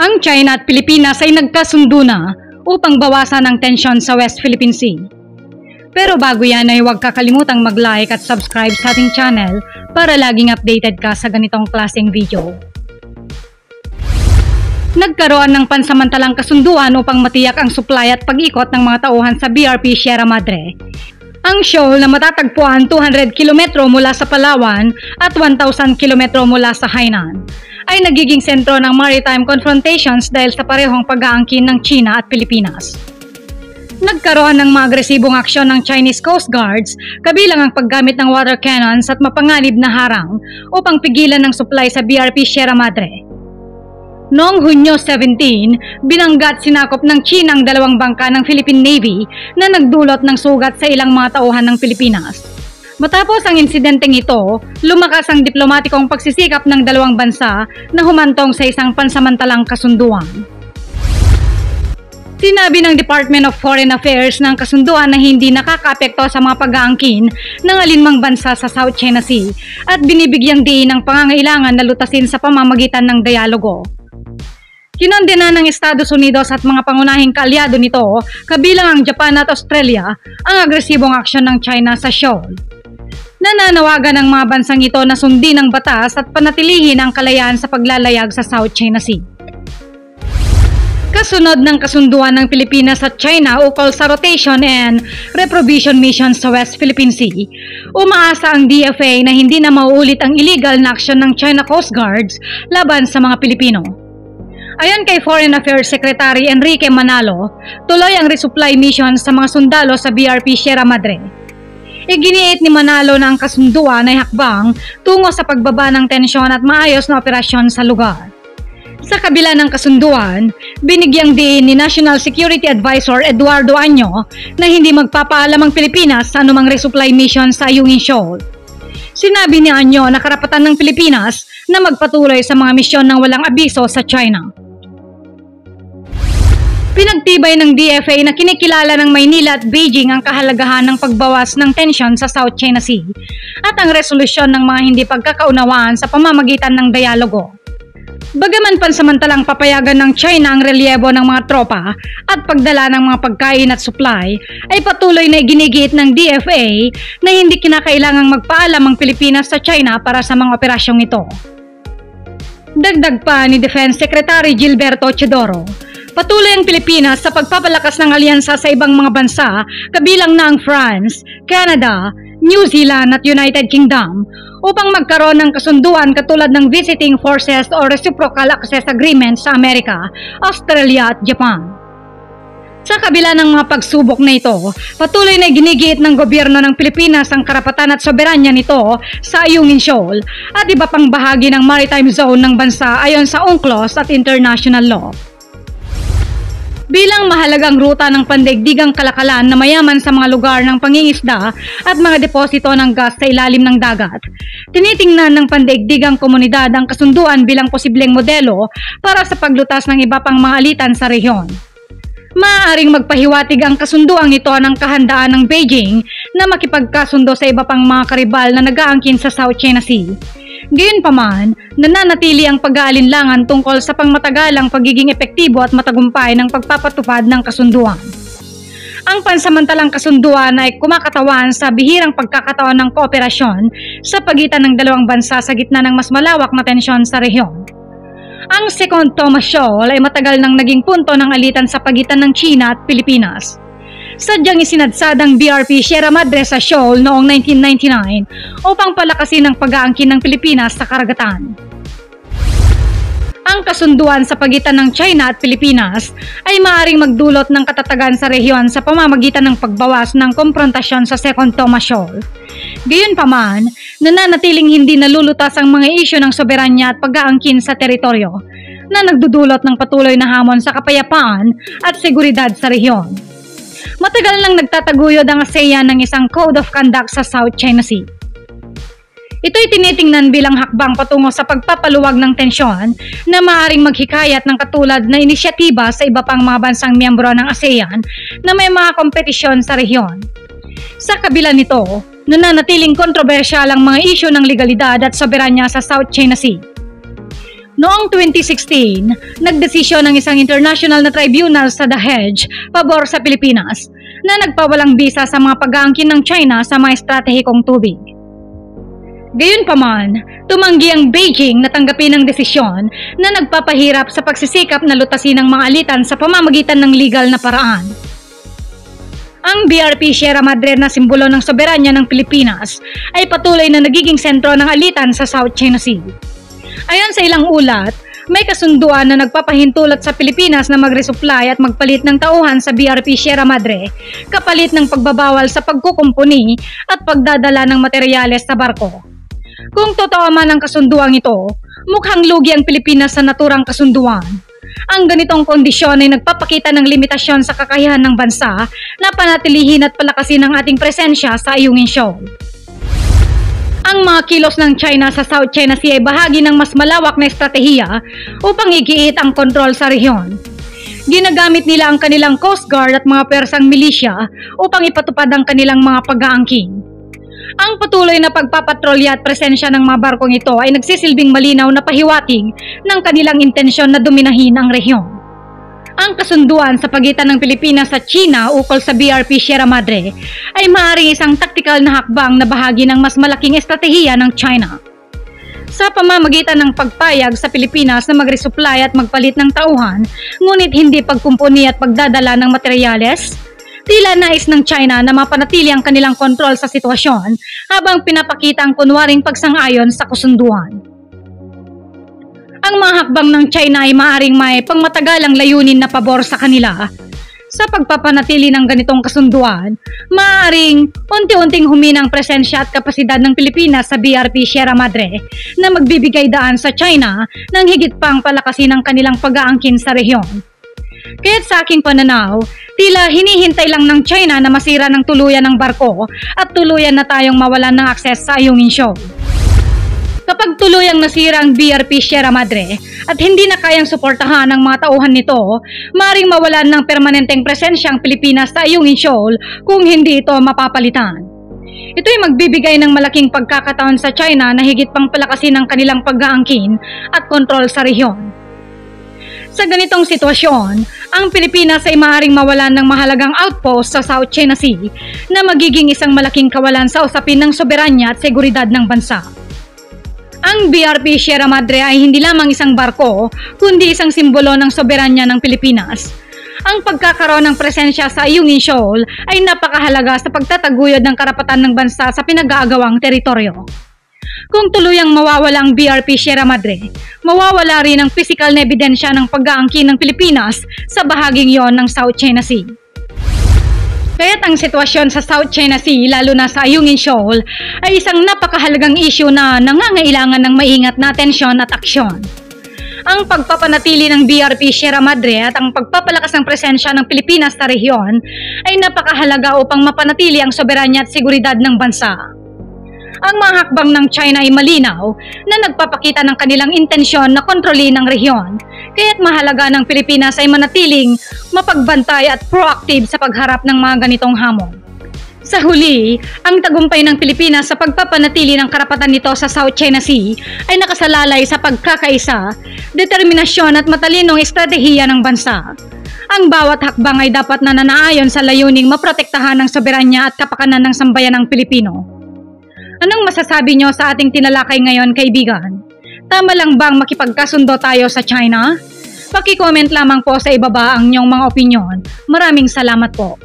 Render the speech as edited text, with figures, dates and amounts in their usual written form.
Ang China at Pilipinas ay nagkasundo na upang bawasan ang tensyon sa West Philippine Sea. Pero bago yan ay huwag kakalimutang mag-like at subscribe sa ating channel para laging updated ka sa ganitong klaseng video. Nagkaroon ng pansamantalang kasunduan upang matiyak ang supply at pag-ikot ng mga tauhan sa BRP Sierra Madre. Ang shoal na matatagpuan 200 km mula sa Palawan at 1,000 km mula sa Hainan ay nagiging sentro ng maritime confrontations dahil sa parehong pag-aangkin ng China at Pilipinas. Nagkaroon ng mga agresibong aksyon ng Chinese Coast Guards kabilang ang paggamit ng water cannons at mapanganib na harang upang pigilan ng supply sa BRP Sierra Madre. Noong Hunyo 17, binangga at sinakop ng China ang dalawang bangka ng Philippine Navy na nagdulot ng sugat sa ilang mga tauhan ng Pilipinas. Matapos ang insidenteng ito, lumakas ang diplomatikong pagsisikap ng dalawang bansa na humantong sa isang pansamantalang kasunduan. Sinabi ng Department of Foreign Affairs ng kasunduan na hindi nakakaapekto sa mga pag-aangkin ng alinmang bansa sa South China Sea at binibigyang diin ang pangangailangan na lutasin sa pamamagitan ng dialogo. Kinondena ng Estados Unidos at mga pangunahing kaalyado nito, kabilang ang Japan at Australia, ang agresibong aksyon ng China sa shoal. Nananawagan ng mga bansang ito na sundin ang batas at panatilihin ang kalayaan sa paglalayag sa South China Sea. Kasunod ng kasunduan ng Pilipinas at China ukol sa rotation and reprovision missions sa West Philippine Sea, umaasa ang DFA na hindi na mauulit ang illegal na aksyon ng China Coast Guards laban sa mga Pilipino. Ayon kay Foreign Affairs Secretary Enrique Manalo, tuloy ang resupply mission sa mga sundalo sa BRP Sierra Madre. Iginiit ni Manalo na ang kasunduan ay hakbang tungo sa pagbaba ng tensyon at maayos na operasyon sa lugar. Sa kabila ng kasunduan, binigyang diin ni National Security Advisor Eduardo Año na hindi magpapaalam ang Pilipinas sa anumang resupply mission sa Ayungin Shoal. Sinabi ni Año na karapatan ng Pilipinas na magpatuloy sa mga misyon ng walang abiso sa China. Pinagtibay ng DFA na kinikilala ng Maynila at Beijing ang kahalagahan ng pagbawas ng tensyon sa South China Sea at ang resolusyon ng mga hindi pagkakaunawaan sa pamamagitan ng dialogo. Bagaman pansamantalang papayagan ng China ang relyebo ng mga tropa at pagdala ng mga pagkain at supply, ay patuloy na iginigiit ng DFA na hindi kinakailangang magpaalam ang Pilipinas sa China para sa mga operasyong ito. Dagdag pa ni Defense Secretary Gilberto Teodoro, patuloy ang Pilipinas sa pagpapalakas ng alyansa sa ibang mga bansa kabilang na ang France, Canada, New Zealand at United Kingdom upang magkaroon ng kasunduan katulad ng Visiting Forces o Reciprocal Access Agreement sa Amerika, Australia at Japan. Sa kabila ng mga pagsubok na ito, patuloy na ginigiit ng gobyerno ng Pilipinas ang karapatan at soberanya nito sa Ayungin Shoal at iba pang bahagi ng maritime zone ng bansa ayon sa UNCLOS at international law. Bilang mahalagang ruta ng pandaigdigang kalakalan na mayaman sa mga lugar ng pangingisda at mga deposito ng gas sa ilalim ng dagat, tinitingnan ng pandaigdigang komunidad ang kasunduan bilang posibleng modelo para sa paglutas ng iba pang mga alitan sa rehiyon. Maaaring magpahiwatig ang kasunduang ito ng kahandaan ng Beijing na makipagkasundo sa iba pang mga karibal na nag-aangkin sa South China Sea. Gayunpaman, nananatili ang pag-aalinlangan tungkol sa pangmatagalang pagiging epektibo at matagumpay ng pagpapatupad ng kasunduan. Ang pansamantalang kasunduan ay kumakatawan sa bihirang pagkakataon ng kooperasyon sa pagitan ng dalawang bansa sa gitna ng mas malawak na tensyon sa rehiyon. Ang Second Thomas Shoal ay matagal nang naging punto ng alitan sa pagitan ng China at Pilipinas. Sadyang isinadsad ang BRP Sierra Madre sa shoal noong 1999 upang palakasin ang pag-aangkin ng Pilipinas sa karagatan. Ang kasunduan sa pagitan ng China at Pilipinas ay maaaring magdulot ng katatagan sa rehiyon sa pamamagitan ng pagbawas ng komprontasyon sa Second Thomas Shoal. Gayunpaman, nananatiling hindi nalulutas ang mga isyu ng soberanya at pag-aangkin sa teritoryo na nagdudulot ng patuloy na hamon sa kapayapaan at seguridad sa rehiyon. Matagal nang nagtataguyod ang ASEAN ng isang Code of Conduct sa South China Sea. Ito'y tinitingnan bilang hakbang patungo sa pagpapaluwag ng tensyon na maaaring maghikayat ng katulad na inisyatiba sa iba pang mga bansang miyembro ng ASEAN na may mga kompetisyon sa rehiyon. Sa kabila nito, nananatiling kontrobersyal ang mga isyu ng legalidad at soberanya sa South China Sea. Noong 2016, nagdesisyon ng isang international na tribunal sa The Hague pabor sa Pilipinas na nagpawalang bisa sa mga pag-aangkin ng China sa mga estratehikong tubig. Gayunpaman, tumanggi ang Beijing na tanggapin ang desisyon na nagpapahirap sa pagsisikap na lutasin ang mga alitan sa pamamagitan ng legal na paraan. Ang BRP Sierra Madre na simbolo ng soberanya ng Pilipinas ay patuloy na nagiging sentro ng alitan sa South China Sea. Ayon sa ilang ulat, may kasunduan na nagpapahintulot sa Pilipinas na mag-resupply at magpalit ng tauhan sa BRP Sierra Madre kapalit ng pagbabawal sa pagkukumpuni at pagdadala ng materyales sa barko. Kung totoo man ang kasunduang ito, mukhang lugi ang Pilipinas sa naturang kasunduan. Ang ganitong kondisyon ay nagpapakita ng limitasyon sa kakayahan ng bansa na panatilihin at palakasin ang ating presensya sa Ayungin Shoal. Ang mga kilos ng China sa South China Sea ay bahagi ng mas malawak na estratehiya upang igiit ang kontrol sa rehiyon. Ginagamit nila ang kanilang Coast Guard at mga persang milisya upang ipatupad ang kanilang mga pag-aangkin. Ang patuloy na pagpapatrolya at presensya ng mga barkong ito ay nagsisilbing malinaw na pahiwatig ng kanilang intensyon na dominahin ang rehiyon. Ang kasunduan sa pagitan ng Pilipinas at China ukol sa BRP Sierra Madre ay maaaring isang taktikal na hakbang na bahagi ng mas malaking estratehiya ng China. Sa pamamagitan ng pagpayag sa Pilipinas na mag-resupply at magpalit ng tauhan, ngunit hindi pagkumpuni at pagdadala ng materyales, tila nais ng China na mapanatili ang kanilang kontrol sa sitwasyon habang pinapakita ang kunwaring pagsang-ayon sa kasunduan. Ang mga hakbang ng China ay maaaring may pangmatagalang layunin na pabor sa kanila. Sa pagpapanatili ng ganitong kasunduan, maaaring unti-unting huminang presensya at kapasidad ng Pilipinas sa BRP Sierra Madre na magbibigay daan sa China ng higit pang palakasin ang kanilang pag-aangkin sa rehiyon. Kaya't sa aking pananaw, tila hinihintay lang ng China na masira ng tuluyan ng barko at tuluyan na tayong mawalan ng akses sa Ayungin Shoal. Kapag tuluyang nasira ang BRP Sierra Madre at hindi na kayang suportahan ng mga tauhan nito, maaaring mawalan ng permanenteng presensya ang Pilipinas sa Ayungin Shoal kung hindi ito mapapalitan. Ito ay magbibigay ng malaking pagkakataon sa China na higit pang palakasin ang kanilang pag-aangkin at kontrol sa rehiyon. Sa ganitong sitwasyon, ang Pilipinas ay maaaring mawalan ng mahalagang outpost sa South China Sea na magiging isang malaking kawalan sa usapin ng soberanya at seguridad ng bansa. Ang BRP Sierra Madre ay hindi lamang isang barko, kundi isang simbolo ng soberanya ng Pilipinas. Ang pagkakaroon ng presensya sa Ayungin Shoal ay napakahalaga sa pagtataguyod ng karapatan ng bansa sa pinag-aagawang teritoryo. Kung tuluyang mawawala ang BRP Sierra Madre, mawawala rin ang pisikal na ebidensya ng pag-aangkin ng Pilipinas sa bahaging yon ng South China Sea. Kaya't ang sitwasyon sa South China Sea, lalo na sa Ayungin Shoal, ay isang napakahalagang issue na nangangailangan ng maingat na atensyon at aksyon. Ang pagpapanatili ng BRP Sierra Madre at ang pagpapalakas ng presensya ng Pilipinas sa rehiyon ay napakahalaga upang mapanatili ang soberanya at seguridad ng bansa. Ang mga hakbang ng China ay malinaw na nagpapakita ng kanilang intensyon na kontrolin ang rehiyon, kaya't mahalaga ng Pilipinas ay manatiling mapagbantay at proactive sa pagharap ng mga ganitong hamon. Sa huli, ang tagumpay ng Pilipinas sa pagpapanatili ng karapatan nito sa South China Sea ay nakasalalay sa pagkakaisa, determinasyon at matalinong estratehiya ng bansa. Ang bawat hakbang ay dapat na nanaayon sa layuning maprotektahan ang soberanya at kapakanan ng sambayan ng Pilipino. Anong masasabi nyo sa ating tinalakay ngayon, kaibigan? Tama lang bang makipagkasundo tayo sa China? Paki-comment lamang po sa ibaba ang inyong mga opinyon. Maraming salamat po.